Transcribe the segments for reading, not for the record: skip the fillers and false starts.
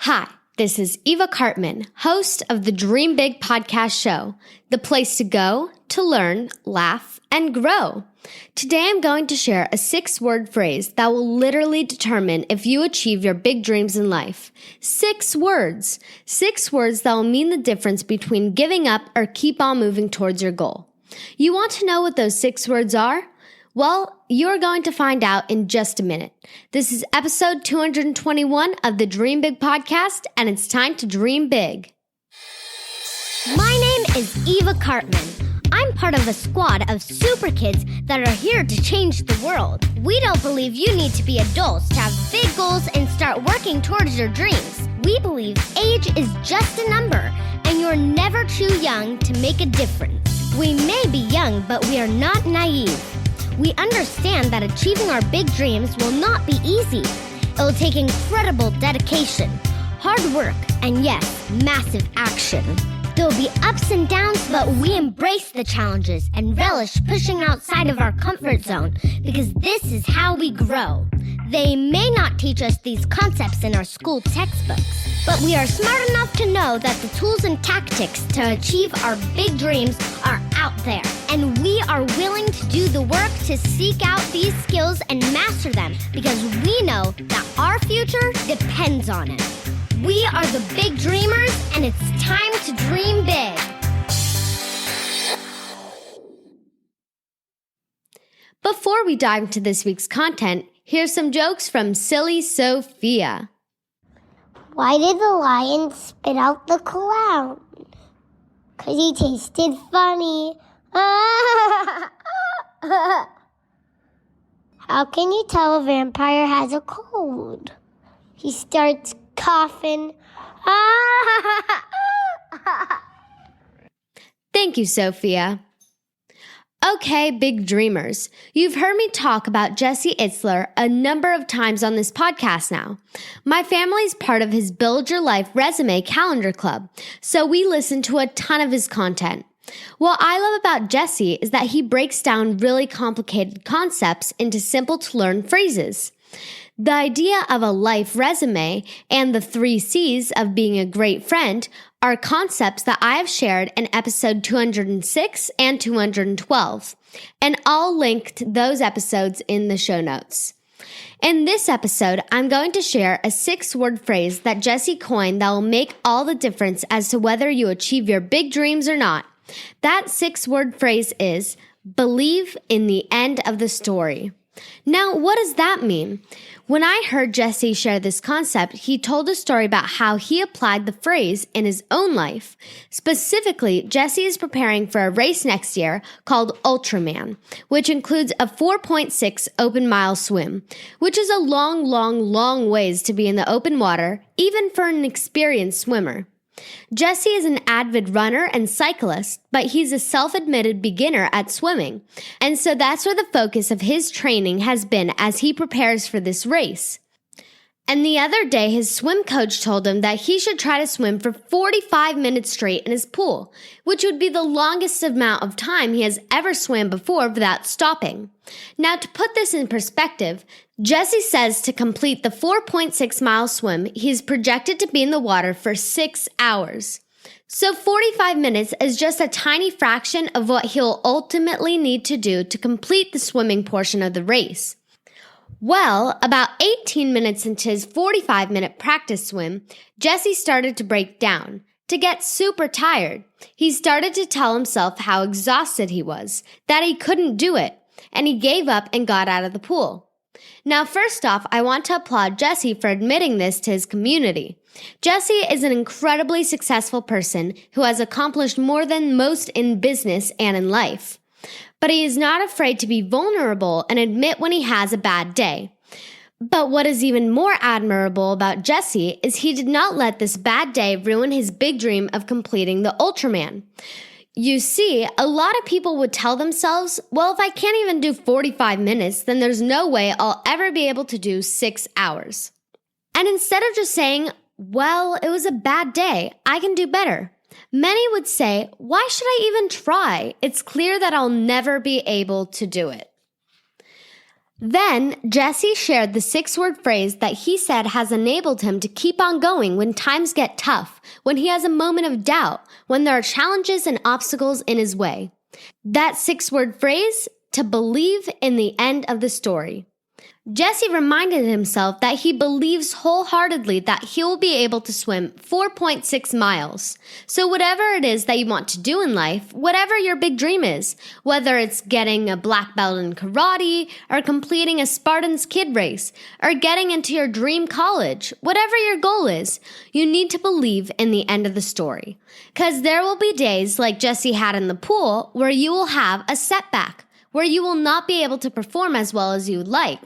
Hi, this is Eva Cartman, host of the Dream Big podcast show, the place to go to learn, laugh, and grow. Today I'm going to share a 6-word phrase that will literally determine if you achieve your big dreams in life. 6 words. 6 words that will mean the difference between giving up or keep on moving towards your goal. You want to know what those 6 words are? Well, you're going to find out in just a minute. This is episode 221 of the Dream Big podcast, and it's time to dream big. My name is Eva Cartman. I'm part of a squad of super kids that are here to change the world. We don't believe you need to be adults to have big goals and start working towards your dreams. We believe age is just a number, and you're never too young to make a difference. We may be young, but we are not naive. We understand that achieving our big dreams will not be easy. It will take incredible dedication, hard work, and yes, massive action. There will be ups and downs, but we embrace the challenges and relish pushing outside of our comfort zone because this is how we grow. They may not teach us these concepts in our school textbooks, but we are smart enough to know that the tools and tactics to achieve our big dreams are out there. And we are willing to do the work to seek out these skills and master them because we know that our future depends on it. We are the big dreamers, and it's time to dream big. Before we dive into this week's content, here's some jokes from Silly Sophia. Why did the lion spit out the clown? 'Cause he tasted funny. How can you tell a vampire has a cold? He starts coughing. Thank you, Sophia. Okay, big dreamers. You've heard me talk about Jesse Itzler a number of times on this podcast now. My family's part of his Build Your Life Resume Calendar Club, so we listen to a ton of his content. What I love about Jesse is that he breaks down really complicated concepts into simple-to-learn phrases. The idea of a life resume and the 3 C's of being a great friend are concepts that I have shared in episode 206 and 212, and I'll link to those episodes in the show notes. In this episode, I'm going to share a 6-word phrase that Jesse coined that will make all the difference as to whether you achieve your big dreams or not. That 6-word phrase is, believe in the end of the story. Now, what does that mean? When I heard Jesse share this concept, he told a story about how he applied the phrase in his own life. Specifically, Jesse is preparing for a race next year called Ultraman, which includes a 4.6 open mile swim, which is a long ways to be in the open water, even for an experienced swimmer. Jesse is an avid runner and cyclist, but he's a self-admitted beginner at swimming, and so that's where the focus of his training has been as he prepares for this race. And the other day, his swim coach told him that he should try to swim for 45 minutes straight in his pool, which would be the longest amount of time he has ever swam before without stopping. Now, to put this in perspective, Jesse says to complete the 4.6-mile swim, he's projected to be in the water for 6 hours. So 45 minutes is just a tiny fraction of what he'll ultimately need to do to complete the swimming portion of the race. Well, about 18 minutes into his 45-minute practice swim, Jesse started to break down, to get super tired. He started to tell himself how exhausted he was, that he couldn't do it, and he gave up and got out of the pool. Now, first off, I want to applaud Jesse for admitting this to his community. Jesse is an incredibly successful person who has accomplished more than most in business and in life. But he is not afraid to be vulnerable and admit when he has a bad day. But what is even more admirable about Jesse is he did not let this bad day ruin his big dream of completing the Ultraman. You see, a lot of people would tell themselves, well, if I can't even do 45 minutes, then there's no way I'll ever be able to do 6 hours. And instead of just saying, well, it was a bad day, I can do better, many would say, why should I even try? It's clear that I'll never be able to do it. Then, Jesse shared the 6-word phrase that he said has enabled him to keep on going when times get tough, when he has a moment of doubt, when there are challenges and obstacles in his way. That 6-word phrase, to believe in the end of the story. Jesse reminded himself that he believes wholeheartedly that he will be able to swim 4.6 miles. So whatever it is that you want to do in life, whatever your big dream is, whether it's getting a black belt in karate, or completing a Spartan's Kid race, or getting into your dream college, whatever your goal is, you need to believe in the end of the story. Because there will be days like Jesse had in the pool where you will have a setback, where you will not be able to perform as well as you would like,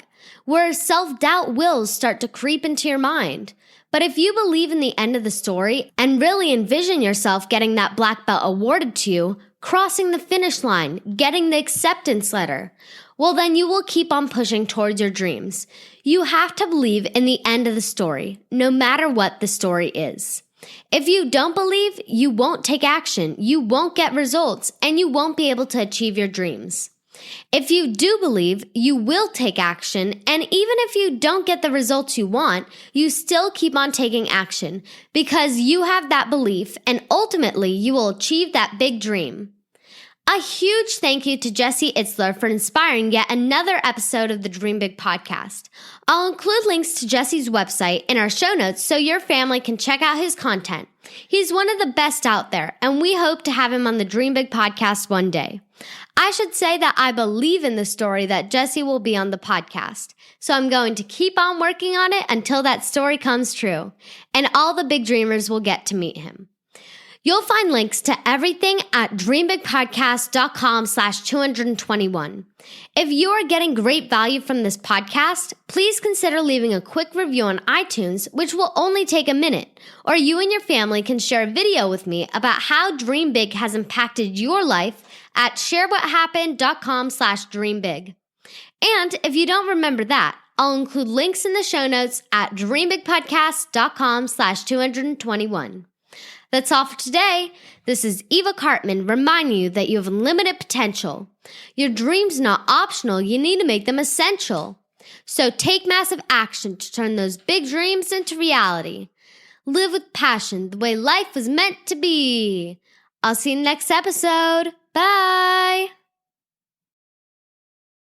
where self-doubt will start to creep into your mind. But if you believe in the end of the story and really envision yourself getting that black belt awarded to you, crossing the finish line, getting the acceptance letter, well then you will keep on pushing towards your dreams. You have to believe in the end of the story, no matter what the story is. If you don't believe, you won't take action, you won't get results, and you won't be able to achieve your dreams. If you do believe, you will take action, and even if you don't get the results you want, you still keep on taking action because you have that belief, and ultimately you will achieve that big dream. A huge thank you to Jesse Itzler for inspiring yet another episode of the Dream Big podcast. I'll include links to Jesse's website in our show notes so your family can check out his content. He's one of the best out there, and we hope to have him on the Dream Big podcast one day. I should say that I believe in the story that Jesse will be on the podcast, so I'm going to keep on working on it until that story comes true, and all the big dreamers will get to meet him. You'll find links to everything at dreambigpodcast.com/221. If you are getting great value from this podcast, please consider leaving a quick review on iTunes, which will only take a minute, or you and your family can share a video with me about how Dream Big has impacted your life at sharewhathappened.com/dreambig. And if you don't remember that, I'll include links in the show notes at dreambigpodcast.com/221. That's all for today. This is Eva Cartman reminding you that you have unlimited potential. Your dreams are not optional, you need to make them essential. So take massive action to turn those big dreams into reality. Live with passion the way life was meant to be. I'll see you next episode. Bye!